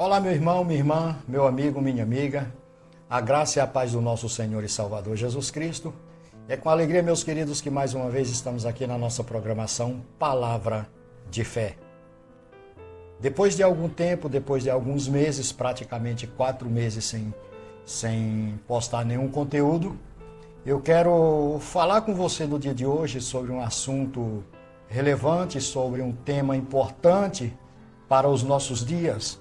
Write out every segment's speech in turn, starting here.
Olá, meu irmão, minha irmã, meu amigo, minha amiga. A graça e a paz do nosso Senhor e Salvador Jesus Cristo. É com alegria, meus queridos, que mais uma vez estamos aqui na nossa programação Palavra de Fé. Depois de algum tempo, depois de alguns meses, praticamente 4 meses sem postar nenhum conteúdo, eu quero falar com você no dia de hoje sobre um assunto relevante, sobre um tema importante para os nossos dias.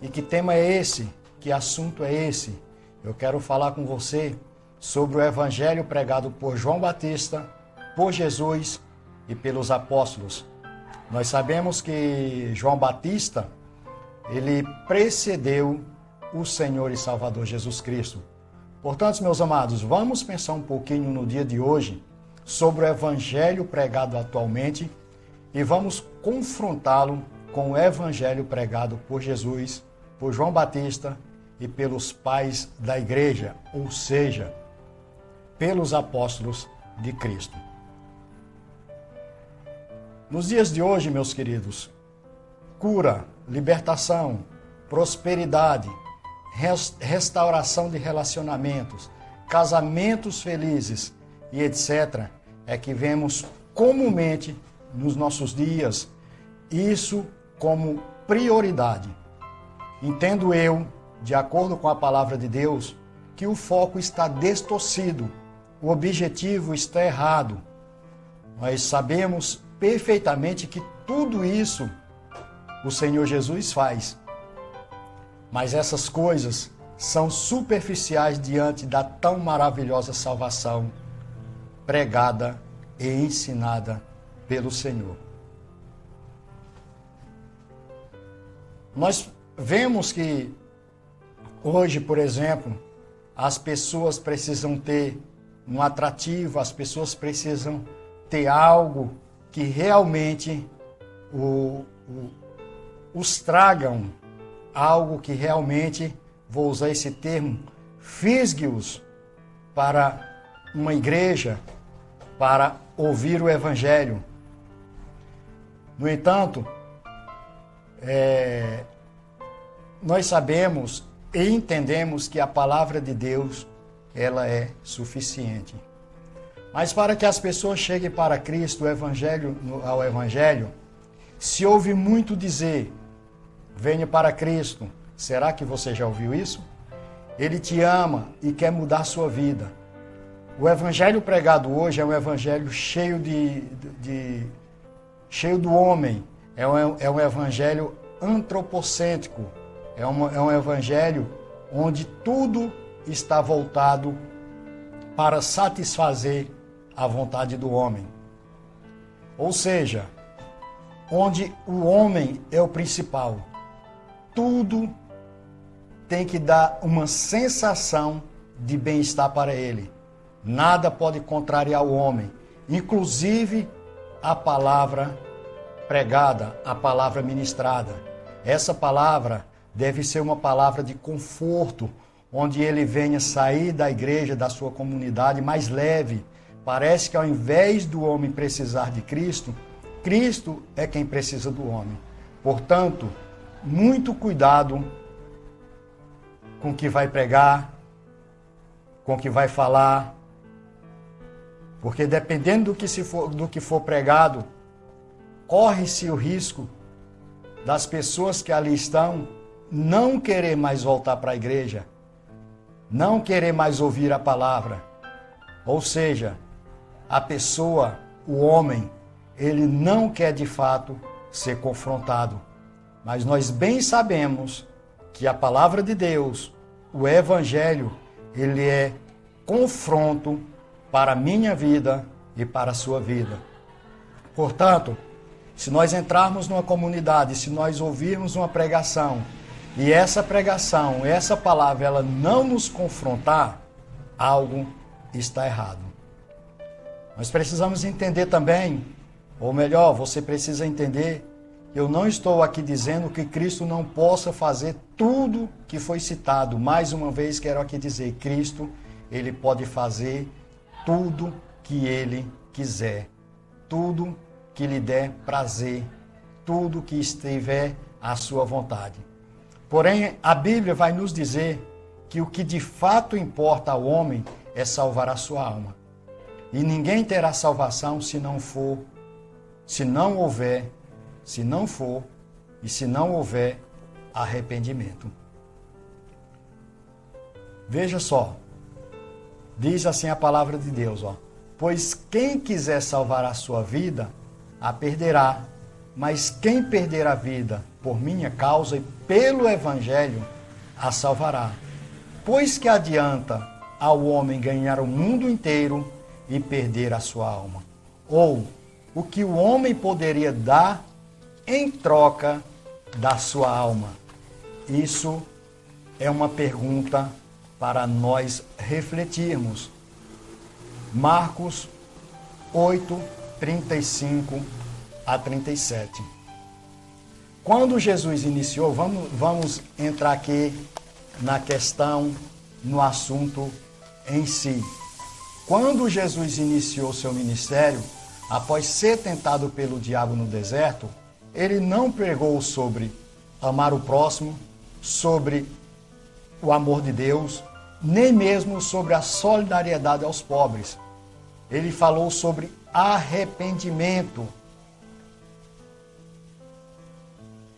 E que tema é esse? Que assunto é esse? Eu quero falar com você sobre o evangelho pregado por João Batista, por Jesus e pelos apóstolos. Nós sabemos que João Batista, ele precedeu o Senhor e Salvador Jesus Cristo. Portanto, meus amados, vamos pensar um pouquinho no dia de hoje sobre o evangelho pregado atualmente e vamos confrontá-lo com o evangelho pregado por Jesus, por João Batista e pelos pais da igreja, ou seja, pelos apóstolos de Cristo. Nos dias de hoje, meus queridos, cura, libertação, prosperidade, restauração de relacionamentos, casamentos felizes e etc. é que vemos comumente nos nossos dias isso como prioridade. Entendo eu, de acordo com a palavra de Deus, que o foco está distorcido, o objetivo está errado. Nós sabemos perfeitamente que tudo isso o Senhor Jesus faz, mas essas coisas são superficiais diante da tão maravilhosa salvação pregada e ensinada pelo Senhor. Nós vemos que hoje, por exemplo, as pessoas precisam ter um atrativo, as pessoas precisam ter algo que realmente os tragam, algo que realmente, vou usar esse termo, fisgue-os para uma igreja, para ouvir o evangelho. No entanto, nós sabemos e entendemos que a palavra de Deus, ela é suficiente. Mas para que as pessoas cheguem para Cristo, ao Evangelho, se ouve muito dizer, venha para Cristo. Será que você já ouviu isso? Ele te ama e quer mudar sua vida. O Evangelho pregado hoje é um Evangelho cheio cheio do homem. É um Evangelho antropocêntrico. É um Evangelho onde tudo está voltado para satisfazer a vontade do homem. Ou seja, onde o homem é o principal. Tudo tem que dar uma sensação de bem-estar para ele. Nada pode contrariar o homem, inclusive a palavra pregada, a palavra ministrada. Essa palavra deve ser uma palavra de conforto, onde ele venha sair da igreja, da sua comunidade mais leve. Parece que ao invés do homem precisar de Cristo, Cristo é quem precisa do homem. Portanto, muito cuidado com o que vai pregar, com o que vai falar, porque dependendo do que for pregado, corre-se o risco das pessoas que ali estão não querer mais voltar para a igreja, não querer mais ouvir a palavra. Ou seja, a pessoa, o homem, ele não quer de fato ser confrontado. Mas nós bem sabemos que a palavra de Deus, o Evangelho, ele é confronto para a minha vida e para a sua vida. Portanto, se nós entrarmos numa comunidade, se nós ouvirmos uma pregação, e essa pregação, essa palavra, ela não nos confrontar, algo está errado. Nós precisamos entender também, ou melhor, você precisa entender, eu não estou aqui dizendo que Cristo não possa fazer tudo que foi citado. Mais uma vez quero aqui dizer, Cristo, ele pode fazer tudo que ele quiser, tudo que lhe der prazer, tudo que estiver à sua vontade. Porém, a Bíblia vai nos dizer que o que de fato importa ao homem é salvar a sua alma. E ninguém terá salvação se não houver arrependimento. Veja só, diz assim a palavra de Deus, pois quem quiser salvar a sua vida, a perderá, mas quem perder a vida por minha causa e pelo Evangelho, a salvará. Pois que adianta ao homem ganhar o mundo inteiro e perder a sua alma? Ou o que o homem poderia dar em troca da sua alma? Isso é uma pergunta para nós refletirmos. Marcos 8, 35 a 37. Quando Jesus iniciou, vamos entrar aqui na questão, no assunto em si. Quando Jesus iniciou seu ministério, após ser tentado pelo diabo no deserto, ele não pregou sobre amar o próximo, sobre o amor de Deus, nem mesmo sobre a solidariedade aos pobres. Ele falou sobre arrependimento.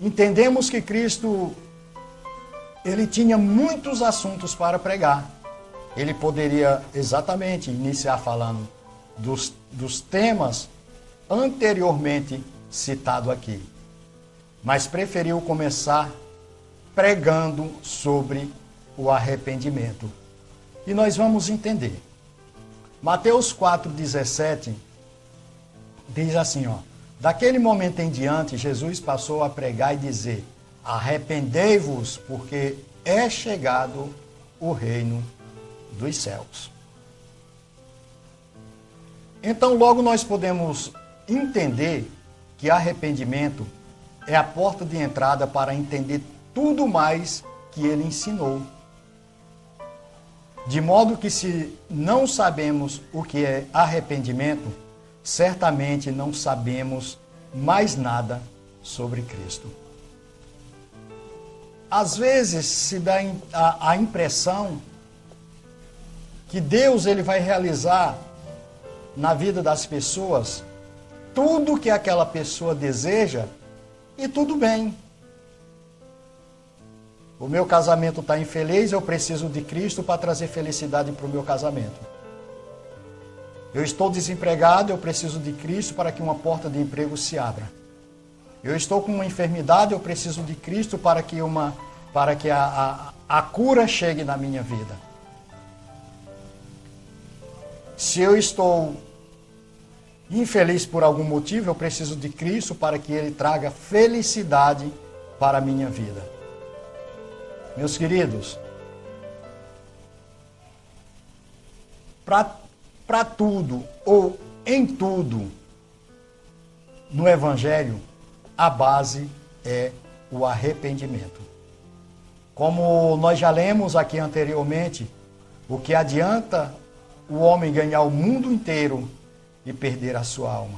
Entendemos que Cristo, ele tinha muitos assuntos para pregar. Ele poderia exatamente iniciar falando dos temas anteriormente citados aqui, mas preferiu começar pregando sobre o arrependimento. E nós vamos entender. Mateus 4,17 diz assim, daquele momento em diante, Jesus passou a pregar e dizer, arrependei-vos, porque é chegado o reino dos céus. Então, logo nós podemos entender que arrependimento é a porta de entrada para entender tudo mais que ele ensinou. De modo que, se não sabemos o que é arrependimento, certamente não sabemos mais nada sobre Cristo. Às vezes se dá a impressão que Deus ele vai realizar na vida das pessoas tudo que aquela pessoa deseja e tudo bem. O meu casamento está infeliz, eu preciso de Cristo para trazer felicidade para o meu casamento. Eu estou desempregado, eu preciso de Cristo para que uma porta de emprego se abra. Eu estou com uma enfermidade, eu preciso de Cristo para que a cura chegue na minha vida. Se eu estou infeliz por algum motivo, eu preciso de Cristo para que Ele traga felicidade para a minha vida. Meus queridos, para tudo ou em tudo no Evangelho, a base é o arrependimento. Como nós já lemos aqui anteriormente, o que adianta o homem ganhar o mundo inteiro e perder a sua alma?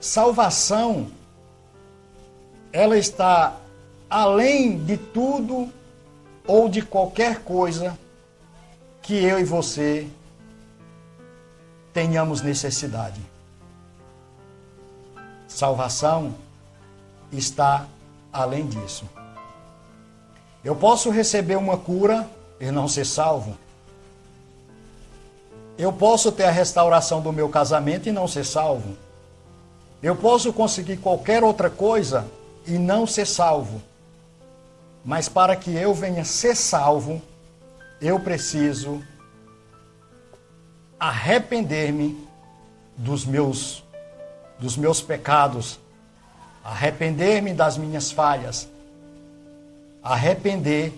Salvação, ela está além de tudo ou de qualquer coisa que eu e você tenhamos necessidade. Salvação está além disso. Eu posso receber uma cura e não ser salvo. Eu posso ter a restauração do meu casamento e não ser salvo. Eu posso conseguir qualquer outra coisa e não ser salvo. Mas para que eu venha ser salvo, eu preciso arrepender-me dos meus pecados, arrepender-me das minhas falhas, arrepender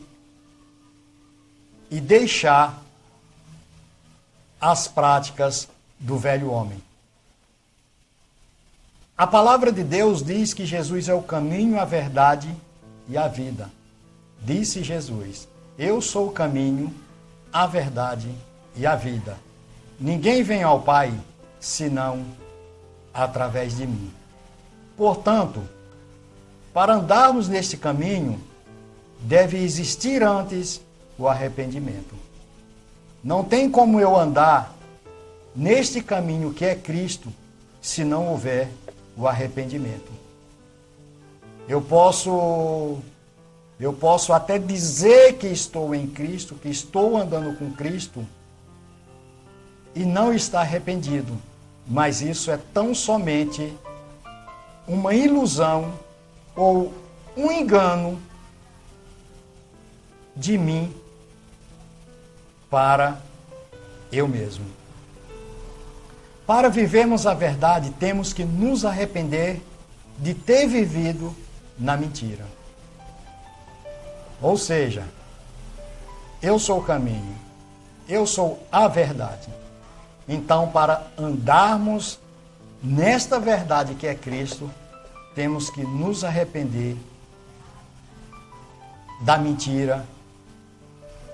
e deixar as práticas do velho homem. A palavra de Deus diz que Jesus é o caminho, a verdade e a vida. Disse Jesus, eu sou o caminho, a verdade e a vida. Ninguém vem ao Pai senão através de mim. Portanto, para andarmos neste caminho, deve existir antes o arrependimento. Não tem como eu andar neste caminho que é Cristo, se não houver o arrependimento. Eu posso até dizer que estou em Cristo, que estou andando com Cristo, e não estar arrependido. Mas isso é tão somente uma ilusão ou um engano de mim para eu mesmo. Para vivermos a verdade, temos que nos arrepender de ter vivido na mentira. Ou seja, eu sou o caminho, eu sou a verdade. Então, para andarmos nesta verdade que é Cristo, temos que nos arrepender da mentira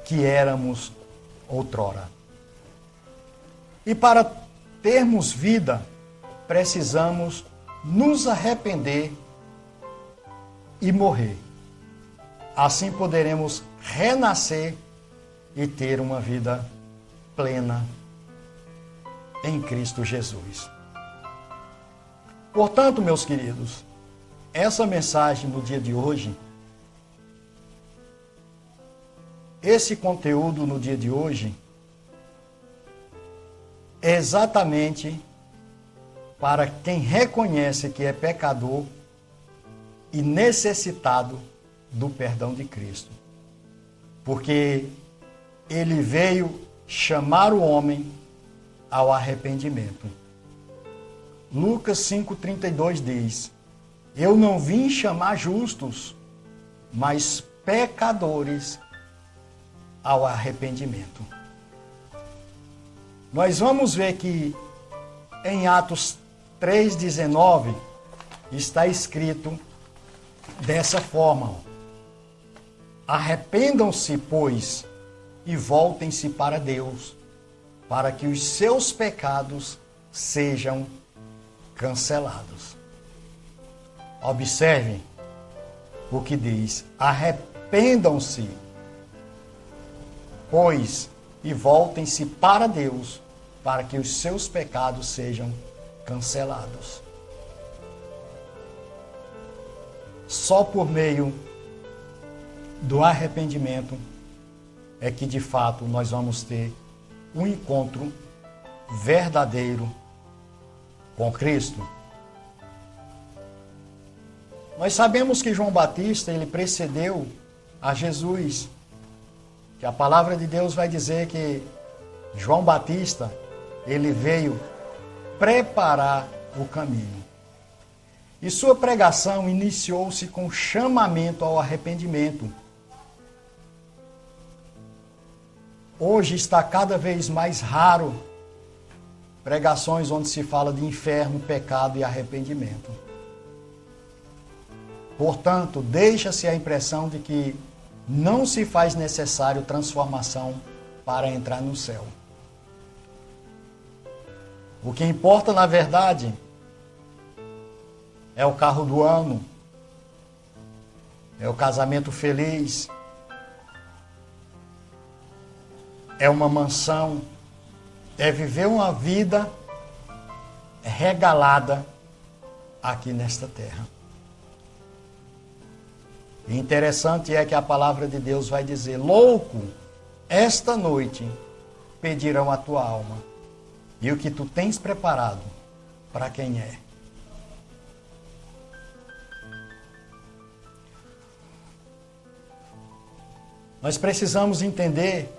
que éramos outrora. E para termos vida, precisamos nos arrepender e morrer. Assim poderemos renascer e ter uma vida plena em Cristo Jesus. Portanto, meus queridos, essa mensagem no dia de hoje, esse conteúdo no dia de hoje, é exatamente para quem reconhece que é pecador e necessitado do perdão de Cristo. Porque ele veio chamar o homem ao arrependimento. Lucas 5,32 diz: eu não vim chamar justos, mas pecadores ao arrependimento. Nós vamos ver que em Atos 3,19 está escrito dessa forma: arrependam-se, pois, e voltem-se para Deus, para que os seus pecados sejam cancelados. Observem o que diz: arrependam-se, pois, e voltem-se para Deus, para que os seus pecados sejam cancelados. Só por meio do arrependimento é que de fato nós vamos ter um encontro verdadeiro com Cristo. Nós sabemos que João Batista, ele precedeu a Jesus, que a palavra de Deus vai dizer que João Batista, ele veio preparar o caminho. E sua pregação iniciou-se com chamamento ao arrependimento. Hoje está cada vez mais raro pregações onde se fala de inferno, pecado e arrependimento. Portanto, deixa-se a impressão de que não se faz necessário transformação para entrar no céu. O que importa, na verdade, é o carro do ano, é o casamento feliz, é uma mansão, é viver uma vida regalada aqui nesta terra. E interessante é que a palavra de Deus vai dizer: louco, esta noite pedirão a tua alma, e o que tu tens preparado, para quem é? Nós precisamos entender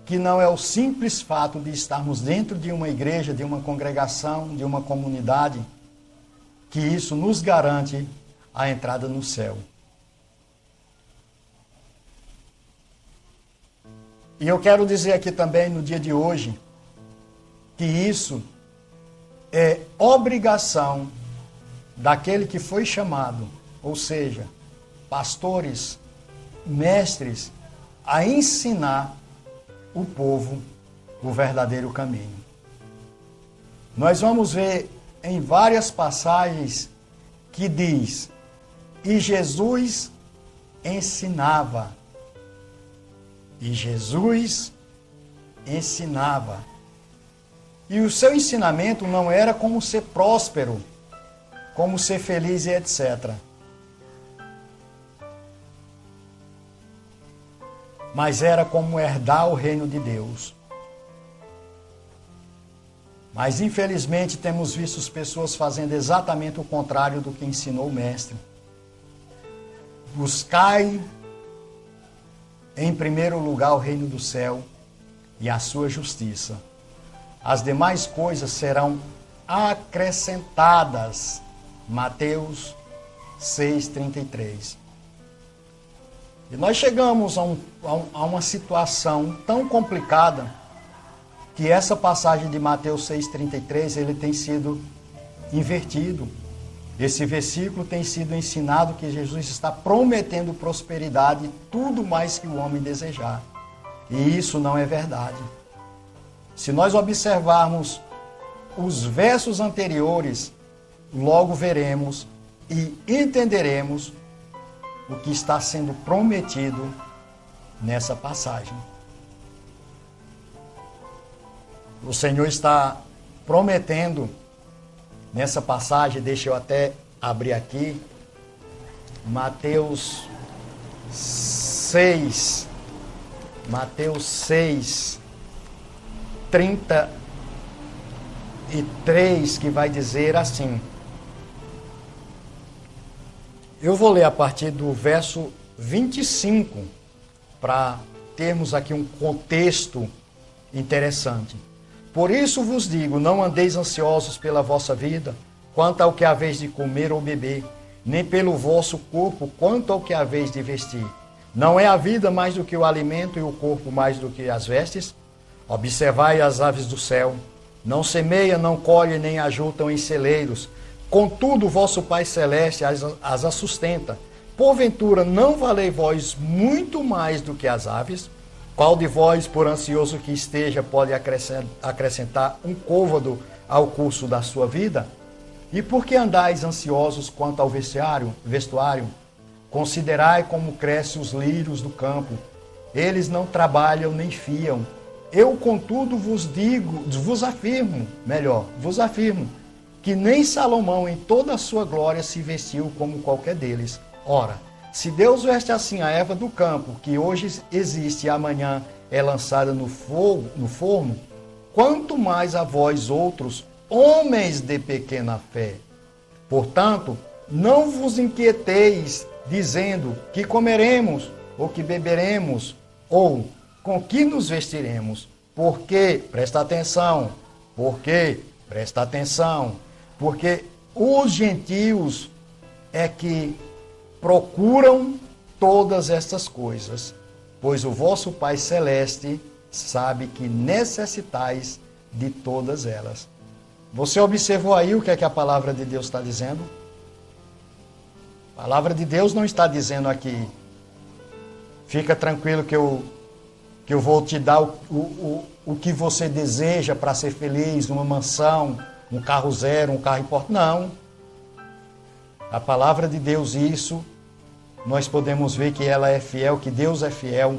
que não é o simples fato de estarmos dentro de uma igreja, de uma congregação, de uma comunidade, que isso nos garante a entrada no céu. E eu quero dizer aqui também, no dia de hoje, que isso é obrigação daquele que foi chamado, ou seja, pastores, mestres, a ensinar o povo o verdadeiro caminho. Nós vamos ver em várias passagens que diz E Jesus ensinava. E Jesus ensinava. E o seu ensinamento não era como ser próspero, como ser feliz e etc. Mas era como herdar o reino de Deus. Mas infelizmente temos visto as pessoas fazendo exatamente o contrário do que ensinou o Mestre. Buscai em primeiro lugar o reino do céu e a sua justiça. As demais coisas serão acrescentadas. Mateus 6,33. E nós chegamos a uma situação tão complicada que essa passagem de Mateus 6,33 ele tem sido invertido. Esse versículo tem sido ensinado que Jesus está prometendo prosperidade, tudo mais que o homem desejar. E isso não é verdade. Se nós observarmos os versos anteriores, logo veremos e entenderemos o que está sendo prometido nessa passagem. O Senhor está prometendo nessa passagem, deixa eu até abrir aqui, Mateus 6, 33, que vai dizer assim. Eu vou ler a partir do verso 25, para termos aqui um contexto interessante. Por isso vos digo, não andeis ansiosos pela vossa vida, quanto ao que haveis de comer ou beber, nem pelo vosso corpo, quanto ao que haveis de vestir. Não é a vida mais do que o alimento e o corpo mais do que as vestes? Observai as aves do céu, não semeiam, não colhem, nem ajuntam em celeiros, contudo vosso Pai Celeste as sustenta. Porventura não valei vós muito mais do que as aves? Qual de vós, por ansioso que esteja, pode acrescentar um côvado ao curso da sua vida? E por que andais ansiosos quanto ao vestuário? Considerai como crescem os lírios do campo. Eles não trabalham nem fiam. Eu, contudo, vos afirmo, que nem Salomão em toda a sua glória se vestiu como qualquer deles. Ora, se Deus veste assim a erva do campo, que hoje existe e amanhã é lançada no forno, quanto mais a vós outros, homens de pequena fé. Portanto, não vos inquieteis, dizendo que comeremos, ou que beberemos, ou com que nos vestiremos. Porque os gentios é que procuram todas estas coisas, pois o vosso Pai Celeste sabe que necessitais de todas elas. Você observou aí o que é que a palavra de Deus está dizendo? A palavra de Deus não está dizendo aqui, fica tranquilo que eu vou te dar o que você deseja para ser feliz, uma mansão, um carro zero, um carro importado. Não. A palavra de Deus, isso, nós podemos ver que ela é fiel, que Deus é fiel.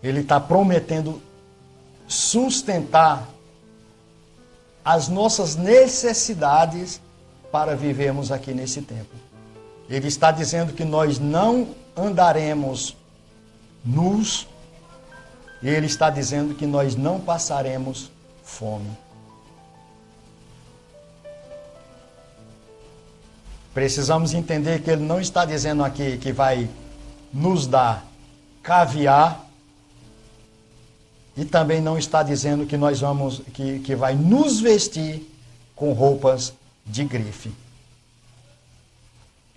Ele está prometendo sustentar as nossas necessidades para vivermos aqui nesse tempo. Ele está dizendo que nós não andaremos nus, e ele está dizendo que nós não passaremos fome. Precisamos entender que ele não está dizendo aqui que vai nos dar caviar, e também não está dizendo que nós vamos que vai nos vestir com roupas de grife.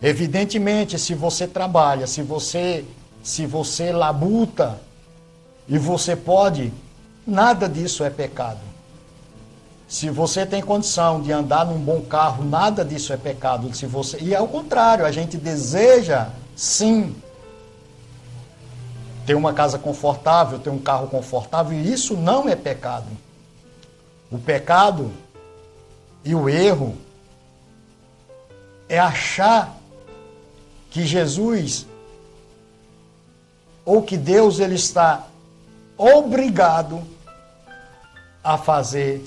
Evidentemente, se você trabalha, se você labuta e você pode, nada disso é pecado. Se você tem condição de andar num bom carro, nada disso é pecado. E ao contrário, a gente deseja, sim, ter uma casa confortável, ter um carro confortável, e isso não é pecado. O pecado e o erro é achar que Jesus, ou que Deus ele está obrigado a fazer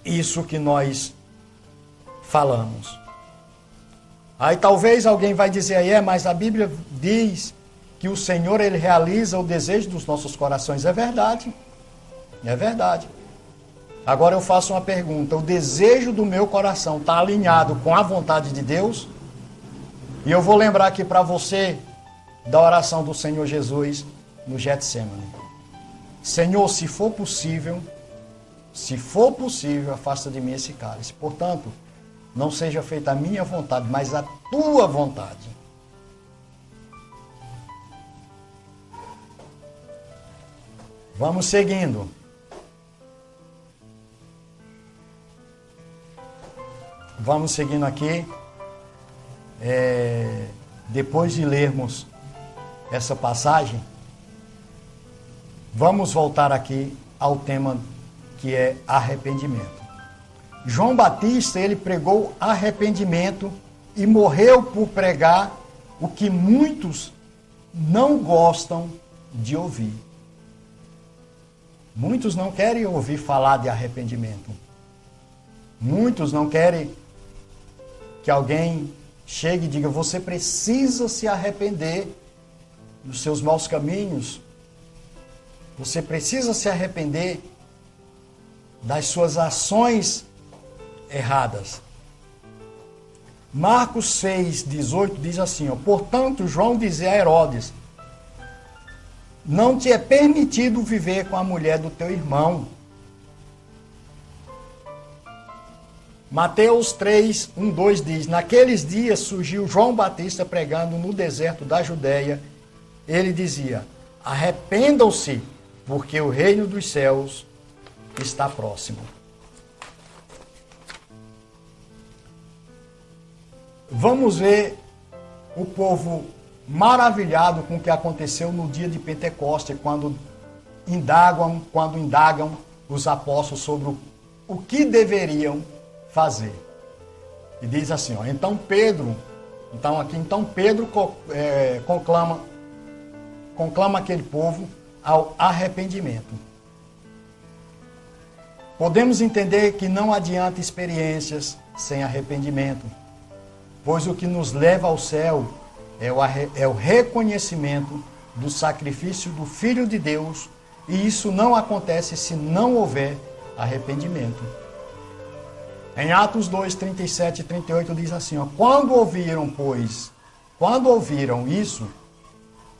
isso que nós falamos. Aí talvez alguém vai dizer aí, mas a Bíblia diz que o Senhor ele realiza o desejo dos nossos corações. É verdade. É verdade. Agora eu faço uma pergunta. O desejo do meu coração está alinhado com a vontade de Deus? E eu vou lembrar aqui para você da oração do Senhor Jesus no Getsemane. Senhor, se for possível, afasta de mim esse cálice. Portanto, não seja feita a minha vontade, mas a tua vontade. Vamos seguindo. Vamos seguindo aqui. Depois de lermos essa passagem, vamos voltar aqui ao tema que é arrependimento. João Batista, ele pregou arrependimento e morreu por pregar o que muitos não gostam de ouvir. Muitos não querem ouvir falar de arrependimento. Muitos não querem que alguém chegue e diga, você precisa se arrepender dos seus maus caminhos. Você precisa se arrepender das suas ações erradas. Marcos 6:18 diz assim, portanto, João dizia a Herodes, não te é permitido viver com a mulher do teu irmão. Mateus 3:1-2 diz, naqueles dias surgiu João Batista pregando no deserto da Judéia. Ele dizia, arrependam-se, porque o reino dos céus está próximo. Vamos ver o povo maravilhado com o que aconteceu no dia de Pentecostes, quando indagam os apóstolos sobre o que deveriam fazer. E diz assim, então Pedro conclama aquele povo ao arrependimento. Podemos entender que não adianta experiências sem arrependimento, pois o que nos leva ao céu é o reconhecimento do sacrifício do Filho de Deus, e isso não acontece se não houver arrependimento. Em Atos 2:37 e 38 diz assim, quando ouviram isso,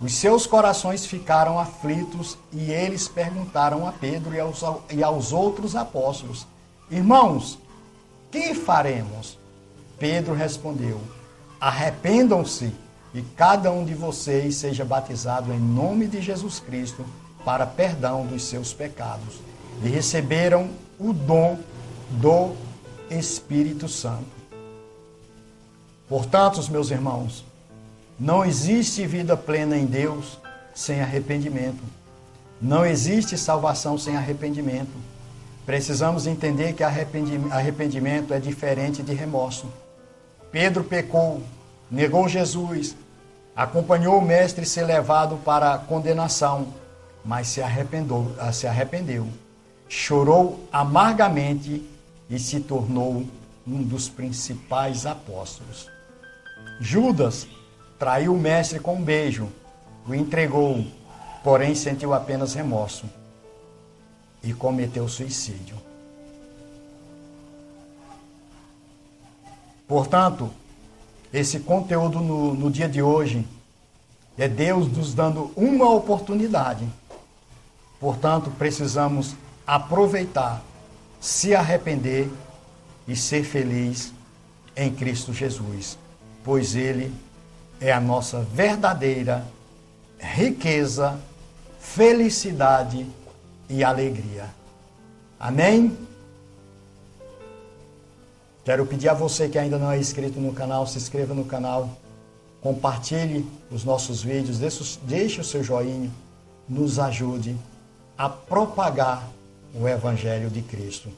os seus corações ficaram aflitos e eles perguntaram a Pedro e aos outros apóstolos, irmãos, que faremos? Pedro respondeu, arrependam-se e cada um de vocês seja batizado em nome de Jesus Cristo para perdão dos seus pecados. E receberam o dom do Espírito Santo. Portanto, meus irmãos, não existe vida plena em Deus sem arrependimento. Não existe salvação sem arrependimento. Precisamos entender que arrependimento é diferente de remorso. Pedro pecou, negou Jesus, acompanhou o mestre ser levado para a condenação, mas se arrependeu, chorou amargamente e se tornou um dos principais apóstolos. Judas traiu o mestre com um beijo, o entregou, porém sentiu apenas remorso e cometeu suicídio. Portanto, esse conteúdo no dia de hoje é Deus nos dando uma oportunidade. Portanto, precisamos aproveitar, se arrepender e ser feliz em Cristo Jesus, pois Ele é a nossa verdadeira riqueza, felicidade e alegria. Amém? Quero pedir a você que ainda não é inscrito no canal, se inscreva no canal, compartilhe os nossos vídeos, deixe o seu joinha, nos ajude a propagar o Evangelho de Cristo.